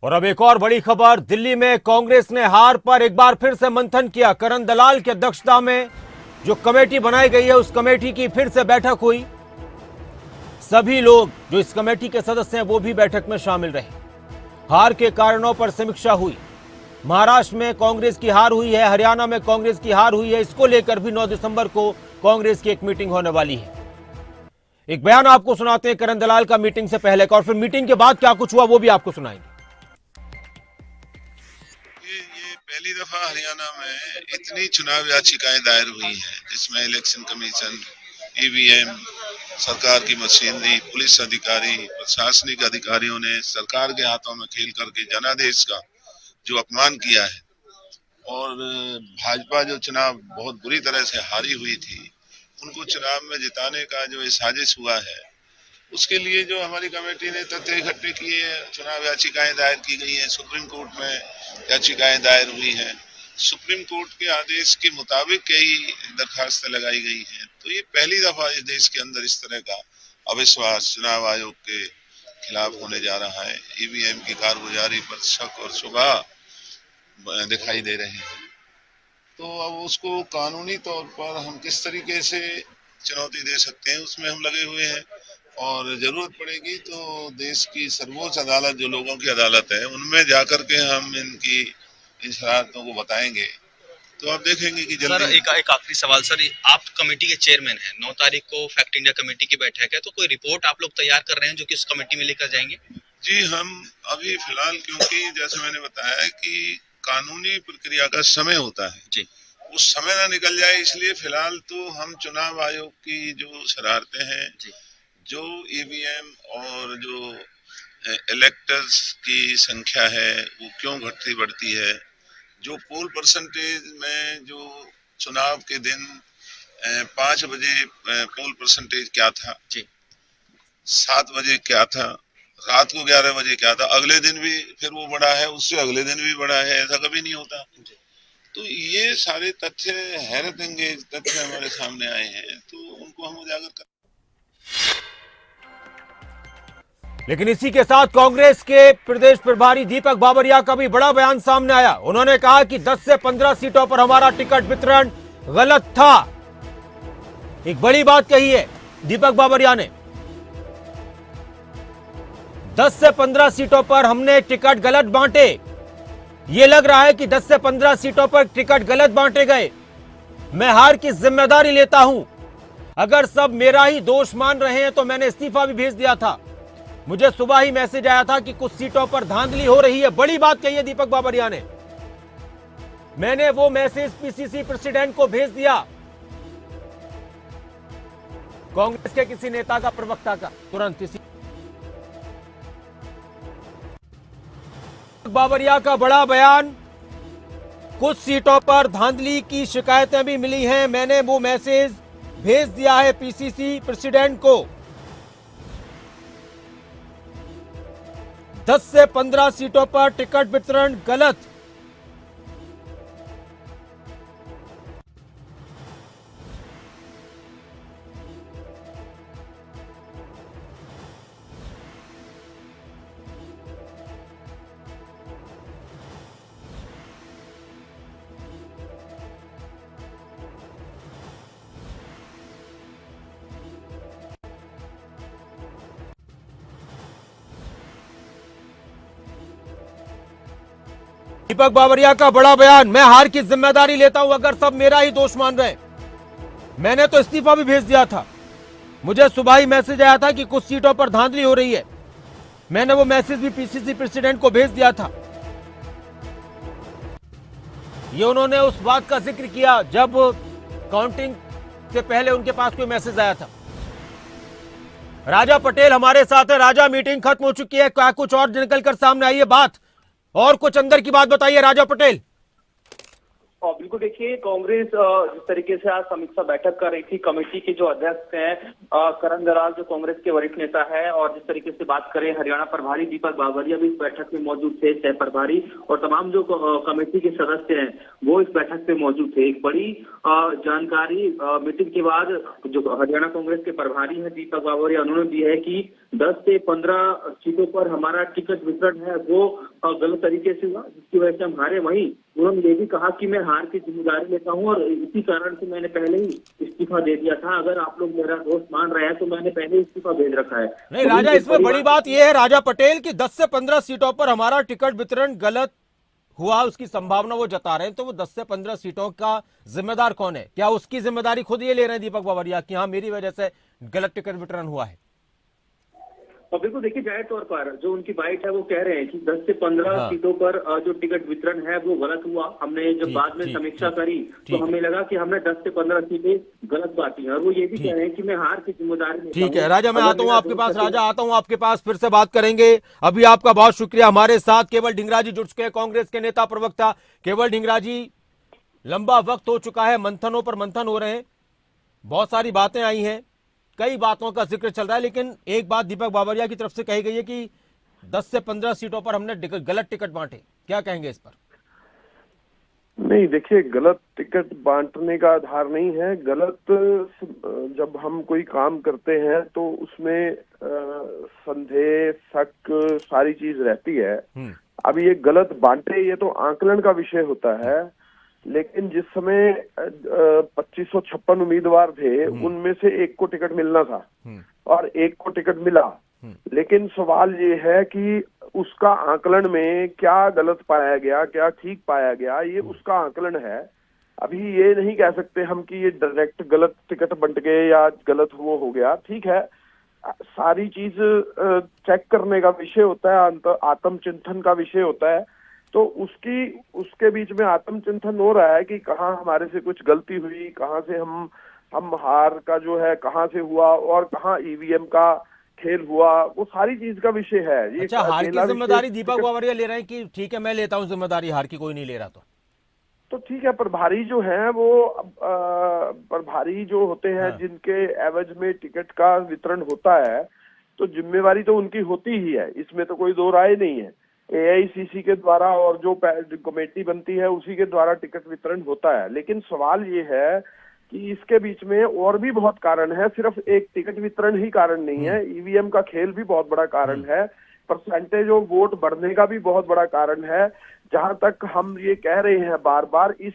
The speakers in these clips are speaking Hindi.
और अब एक और बड़ी खबर, दिल्ली में कांग्रेस ने हार पर एक बार फिर से मंथन किया। करण दलाल की अध्यक्षता में जो कमेटी बनाई गई है उस कमेटी की फिर से बैठक हुई। सभी लोग जो इस कमेटी के सदस्य हैं वो भी बैठक में शामिल रहे। हार के कारणों पर समीक्षा हुई। महाराष्ट्र में कांग्रेस की हार हुई है, हरियाणा में कांग्रेस की हार हुई है। इसको लेकर भी 9 दिसंबर को कांग्रेस की एक मीटिंग होने वाली है। एक बयान आपको सुनाते हैं करण दलाल का मीटिंग से पहले का, और फिर मीटिंग के बाद क्या कुछ हुआ वो भी आपको सुनाएंगे। ये पहली दफा हरियाणा में इतनी चुनाव याचिकाएं दायर हुई हैं जिसमें इलेक्शन कमीशन, ईवीएम, सरकार की मशीनरी, पुलिस अधिकारी, प्रशासनिक अधिकारियों ने सरकार के हाथों में खेल करके जनादेश का जो अपमान किया है, और भाजपा जो चुनाव बहुत बुरी तरह से हारी हुई थी उनको चुनाव में जिताने का जो ये साजिश हुआ है, उसके लिए जो हमारी कमेटी ने तथ्य इकट्ठे किए हैं, चुनाव याचिकाएं दायर की गई हैं, सुप्रीम कोर्ट में याचिकाएं दायर हुई हैं, सुप्रीम कोर्ट के आदेश के मुताबिक कई दरखास्तें लगाई गई हैं। तो ये पहली दफा इस देश के अंदर इस तरह का अविश्वास चुनाव आयोग के खिलाफ होने जा रहा है। ईवीएम की कारगुजारी पर शक और शुबा दिखाई दे रहे हैं। तो अब उसको कानूनी तौर पर हम किस तरीके से चुनौती दे सकते हैं उसमें हम लगे हुए हैं, और जरूरत पड़ेगी तो देश की सर्वोच्च अदालत जो लोगों की अदालत है उनमें जाकर के हम इन शरारतों को बताएंगे। तो आप देखेंगे कि जल्दी। सर एक आखिरी सवाल सर, आप कमेटी के चेयरमैन हैं, 9 तारीख को फैक्ट इंडिया कमेटी की बैठक है, तो कोई रिपोर्ट आप लोग तैयार कर रहे हैं जो कि इस कमेटी में लेकर जाएंगे? जी, हम अभी फिलहाल, क्योंकि जैसे मैंने बताया कि कानूनी प्रक्रिया का समय होता है जी, उस समय ना निकल जाए, इसलिए फिलहाल तो हम चुनाव आयोग की जो शरारतें हैं जी, जो ईवीएम और जो इलेक्टर्स की संख्या है वो क्यों घटती बढ़ती है, जो पोल परसेंटेज में जो चुनाव के दिन 5 बजे पोल परसेंटेज क्या था, जी, 7 बजे क्या था, रात को 11 बजे क्या था, अगले दिन भी फिर वो बढ़ा है, उससे अगले दिन भी बढ़ा है, ऐसा कभी नहीं होता। तो ये सारे तथ्य हैरत अंगेज तथ्य हमारे सामने आए हैं, तो उनको हम उजागर कर। लेकिन इसी के साथ कांग्रेस के प्रदेश प्रभारी दीपक बाबरिया का भी बड़ा बयान सामने आया। उन्होंने कहा कि 10 से 15 सीटों पर हमारा टिकट वितरण गलत था। एक बड़ी बात कही है दीपक बाबरिया ने। 10 से 15 सीटों पर हमने टिकट गलत बांटे। यह लग रहा है कि 10 से 15 सीटों पर टिकट गलत बांटे गए। मैं हार की जिम्मेदारी लेता हूं। अगर सब मेरा ही दोष मान रहे हैं तो मैंने इस्तीफा भी भेज दिया था। मुझे सुबह ही मैसेज आया था कि कुछ सीटों पर धांधली हो रही है। बड़ी बात कही है दीपक बाबरिया ने। मैंने वो मैसेज पीसीसी प्रेसिडेंट को भेज दिया, कांग्रेस के किसी नेता का, प्रवक्ता का। तुरंत इसी बाबरिया का बड़ा बयान। कुछ सीटों पर धांधली की शिकायतें भी मिली हैं, मैंने वो मैसेज भेज दिया है पीसीसी प्रेसिडेंट को। 10 से 15 सीटों पर टिकट वितरण गलत। दीपक बाबरिया का बड़ा बयान। मैं हार की जिम्मेदारी लेता हूं अगर सब मेरा ही दोष मान रहे हैं। मैंने तो इस्तीफा भी भेज दिया था। मुझे सुबह ही मैसेज आया था कि कुछ सीटों पर धांधली हो रही है। मैंने वो मैसेज भी पीसीसी प्रेसिडेंट को भेज दिया था। ये उन्होंने उस बात का जिक्र किया जब काउंटिंग से पहले उनके पास कोई मैसेज आया था। राजा पटेल हमारे साथ है। राजा, मीटिंग खत्म हो चुकी है, क्या कुछ और निकलकर सामने आई है बात, और कुछ अंदर की बात बताइए राजा पटेल। और बिल्कुल देखिए, कांग्रेस जिस तरीके से आज समीक्षा बैठक कर रही थी, कमेटी के जो अध्यक्ष हैं करण दलाल जो कांग्रेस के वरिष्ठ नेता है, और जिस तरीके से बात करें हरियाणा प्रभारी दीपक बाबरिया भी इस बैठक में मौजूद थे, सह प्रभारी और तमाम जो कमेटी के सदस्य हैं वो इस बैठक में मौजूद थे। एक बड़ी जानकारी मीटिंग के बाद जो हरियाणा कांग्रेस के प्रभारी है दीपक बाबरिया, उन्होंने दी है कि 10 से 15 सीटों पर हमारा टिकट वितरण है वो गलत तरीके से हुआ, जिसकी वजह से हम हारे। वहीं उन्होंने ये भी कहा कि मैं हार की जिम्मेदारी लेता हूं और इसी कारण से मैंने पहले ही इस्तीफा दे दिया था। अगर आप लोग मेरा दोस्त मान रहे हैं तो मैंने पहले ही इस्तीफा भेज रखा है। नहीं तो राजा, उनकी इसमें बड़ी बात यह है राजा पटेल कि 10 से 15 सीटों पर हमारा टिकट वितरण गलत हुआ, उसकी संभावना वो जता रहे हैं। तो वो 10 से 15 सीटों का जिम्मेदार कौन है? क्या उसकी जिम्मेदारी खुद ये ले रहे हैं दीपक बावरिया कि हाँ मेरी वजह से गलत टिकट वितरण हुआ है? और बिल्कुल देखिए, जाहिर तौर पर जो उनकी बाइट है वो कह रहे हैं कि 10 से 15 हाँ। सीटों पर जो टिकट वितरण है वो गलत हुआ। हमने जब बाद में समीक्षा करी तो हमें लगा कि हमने 10 से 15 सीटें गलत बांटी हैं। और वो ये भी कह रहे हैं कि मैं हार की जिम्मेदारी लेता ठीक है हूं। राजा, मैं अगर आता हूं मेरा आपके दोस्त पास। सचिन- राजा आता हूं आपके पास, फिर से बात करेंगे। अभी आपका बहुत शुक्रिया। हमारे साथ केवल ढींगरा जी जुड़ चुके हैं, कांग्रेस के नेता प्रवक्ता केवल ढींगरा जी। लंबा वक्त हो चुका है, मंथनों पर मंथन हो रहे हैं, बहुत सारी बातें आई हैं, कई बातों का जिक्र चल रहा है, लेकिन एक बात दीपक बावरिया की तरफ से कही गई है कि 10 से 15 सीटों पर हमने गलत टिकट बांटे। क्या कहेंगे इस पर? नहीं, देखिए, गलत टिकट बांटने का आधार नहीं है। गलत, जब हम कोई काम करते हैं तो उसमें संदेह, शक, सारी चीज रहती है। अब ये गलत बांटे, ये तो आकलन का विषय होता है। लेकिन जिस समय 2556 उम्मीदवार थे, उनमें से एक को टिकट मिलना था और एक को टिकट मिला। लेकिन सवाल ये है कि उसका आकलन में क्या गलत पाया गया, क्या ठीक पाया गया, ये उसका आकलन है। अभी ये नहीं कह सकते हम कि ये डायरेक्ट गलत टिकट बंट गए या गलत वो हो गया। ठीक है, सारी चीज चेक करने का विषय होता है, आत्मचिंतन का विषय होता है। तो उसके बीच में आत्मचिंतन हो रहा है कि कहाँ हमारे से कुछ गलती हुई, कहाँ से हम हार का जो है कहाँ से हुआ और कहाँ ईवीएम का खेल हुआ, वो सारी चीज का विषय है। ये अच्छा, हार की जिम्मेदारी दीपक बावरिया ले रहे हैं कि ठीक है मैं लेता हूं जिम्मेदारी, हार की कोई नहीं ले रहा? तो ठीक है, प्रभारी जो है वो प्रभारी जो होते हैं, हाँ। जिनके एवज में टिकट का वितरण होता है, तो जिम्मेवारी तो उनकी होती ही है, इसमें तो कोई दो राय नहीं है। एआईसीसी के द्वारा और जो कमेटी बनती है उसी के द्वारा टिकट वितरण होता है। लेकिन सवाल ये है कि इसके बीच में और भी बहुत कारण है, सिर्फ एक टिकट वितरण ही कारण नहीं है। ईवीएम का खेल भी बहुत बड़ा कारण है, परसेंटेज ऑफ वोट बढ़ने का भी बहुत बड़ा कारण है। जहां तक हम ये कह रहे हैं बार बार, इस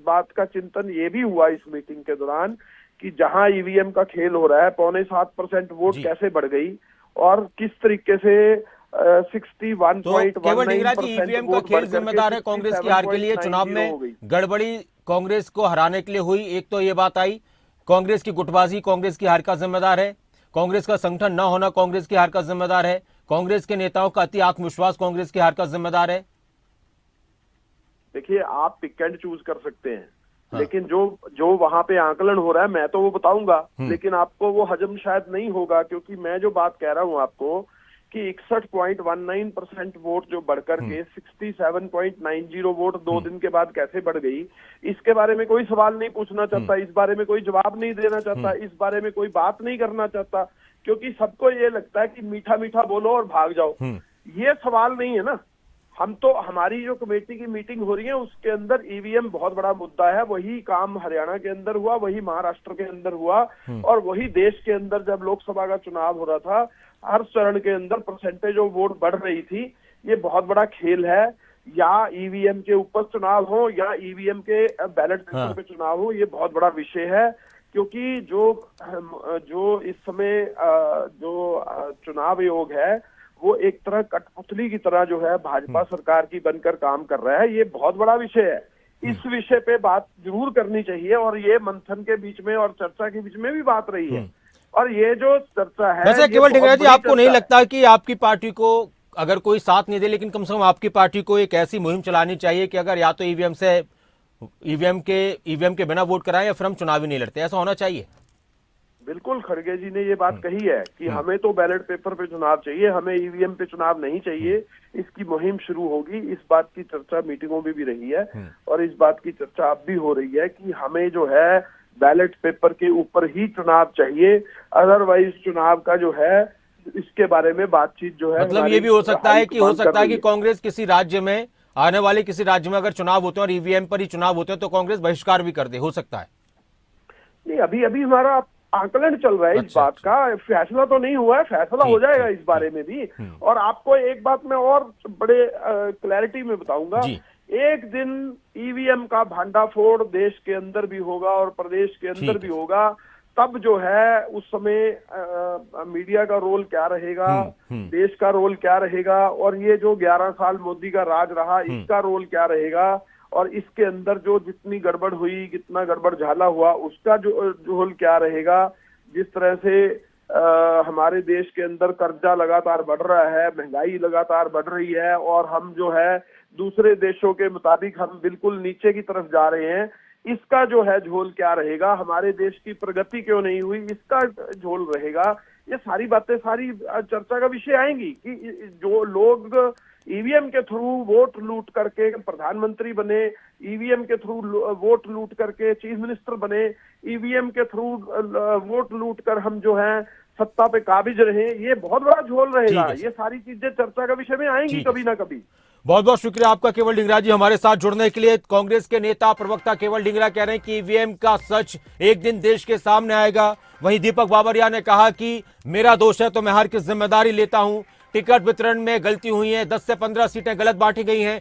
बात का चिंतन ये भी हुआ इस मीटिंग के दौरान कि जहां ईवीएम का खेल हो रहा है, 7.25% वोट कैसे बढ़ गई और किस तरीके से 61.19% तो केवल ढींगरा जी, ईवीएम का खेल जिम्मेदार है कांग्रेस की हार के लिए? चुनाव में गड़बड़ी कांग्रेस को हराने के लिए हुई, एक तो ये बात आई। कांग्रेस की गुटबाजी कांग्रेस की हार का जिम्मेदार है, कांग्रेस का संगठन न होना कांग्रेस की हार का जिम्मेदार है, कांग्रेस के नेताओं का अति आत्मविश्वास कांग्रेस की हार का जिम्मेदार है। देखिए, आप पिक एंड चूज कर सकते हैं। हाँ। लेकिन जो वहां पे आकलन हो रहा है, मैं तो वो बताऊंगा, लेकिन आपको वो हजम शायद नहीं होगा, क्योंकि मैं जो बात कह रहा हूं आपको कि 61.19% वोट जो बढ़कर के 67.90 वोट 2 दिन के बाद कैसे बढ़ गई, इसके बारे में कोई सवाल नहीं पूछना चाहता, इस बारे में कोई जवाब नहीं देना चाहता, इस बारे में कोई बात नहीं करना चाहता, क्योंकि सबको ये लगता है कि मीठा मीठा बोलो और भाग जाओ। ये सवाल नहीं है ना। हम तो, हमारी जो कमेटी की मीटिंग हो रही है उसके अंदर ईवीएम बहुत बड़ा मुद्दा है। वही काम हरियाणा के अंदर हुआ, वही महाराष्ट्र के अंदर हुआ और वही देश के अंदर जब लोकसभा का चुनाव हो रहा था, हर चरण के अंदर परसेंटेज ऑफ वोट बढ़ रही थी। ये बहुत बड़ा खेल है। या ईवीएम के ऊपर चुनाव हो या ईवीएम के बैलेट पेपर पे चुनाव हो, ये बहुत बड़ा विषय है। क्योंकि जो इस समय जो चुनाव आयोग है वो एक तरह कठपुतली की तरह जो है भाजपा सरकार की बनकर काम कर रहा है। ये बहुत बड़ा विषय है। इस विषय पे बात जरूर करनी चाहिए और ये मंथन के बीच में और चर्चा के बीच में भी बात रही है। और ये जो चर्चा है, वैसे केवल ढींगरा जी, आपको नहीं लगता कि आपकी पार्टी को अगर कोई साथ नहीं दे, लेकिन कम से कम आपकी पार्टी को एक ऐसी मुहिम चलानी चाहिए कि अगर या तो ईवीएम के बिना वोट कराएं या फिर हम चुनाव ही नहीं लड़ते, ऐसा होना चाहिए? बिल्कुल, खड़गे जी ने ये बात कही है कि हमें तो बैलेट पेपर पे चुनाव चाहिए, हमें ईवीएम पे चुनाव नहीं चाहिए। इसकी मुहिम शुरू होगी। इस बात की चर्चा मीटिंगों में भी रही है और इस बात की चर्चा अब भी हो रही है कि हमें जो है बैलेट पेपर के ऊपर ही चुनाव चाहिए। अदरवाइज चुनाव का जो है इसके बारे में बातचीत जो है, मतलब ये भी हो सकता है कि कांग्रेस किसी राज्य में, आने वाले किसी राज्य में अगर चुनाव होते हैं और ईवीएम पर ही चुनाव होते हैं तो कांग्रेस बहिष्कार भी कर दे, हो सकता है? नहीं, अभी हमारा आकलन चल रहा है इस अच्छा, बात का, फैसला तो नहीं हुआ है, फैसला हो ठीक, जाएगा ठीक, इस बारे में भी। और आपको एक बात मैं और बड़े क्लैरिटी में बताऊंगा, जी। एक दिन ईवीएम का भांडाफोड़ देश के अंदर भी होगा और प्रदेश के अंदर ठीक भी है। होगा, तब जो है उस समय मीडिया का रोल क्या रहेगा, देश का रोल क्या रहेगा, और ये जो 11 साल मोदी का राज रहा इसका रोल क्या रहेगा, और इसके अंदर जो जितनी गड़बड़ हुई, कितना गड़बड़ झाला हुआ, उसका जो रोल क्या रहेगा। जिस तरह से हमारे देश के अंदर कर्जा लगातार बढ़ रहा है, महंगाई लगातार बढ़ रही है, और हम जो है दूसरे देशों के मुताबिक हम बिल्कुल नीचे की तरफ जा रहे हैं, इसका जो है झोल क्या रहेगा, हमारे देश की प्रगति क्यों नहीं हुई, इसका झोल रहेगा। ये सारी बातें सारी चर्चा का विषय आएंगी कि जो लोग ईवीएम के थ्रू वोट लूट करके प्रधानमंत्री बने, ईवीएम के थ्रू वोट लूट करके चीफ मिनिस्टर बने, ईवीएम के थ्रू वोट लूट कर हम जो है सत्ता पे काबिज रहे, ये बहुत बड़ा झोल रहेगा। ये सारी चीजें चर्चा का विषय में आएंगी कभी ना कभी। बहुत बहुत शुक्रिया आपका केवल ढींगरा जी हमारे साथ जुड़ने के लिए। कांग्रेस के नेता प्रवक्ता केवल ढींगरा कह रहे हैं कि ईवीएम का सच एक दिन देश के सामने आएगा। वहीं दीपक बाबरिया ने कहा कि मेरा दोष है तो मैं हर की जिम्मेदारी लेता हूं, टिकट वितरण में गलती हुई है, 10 से 15 सीटें गलत बांटी गई हैं,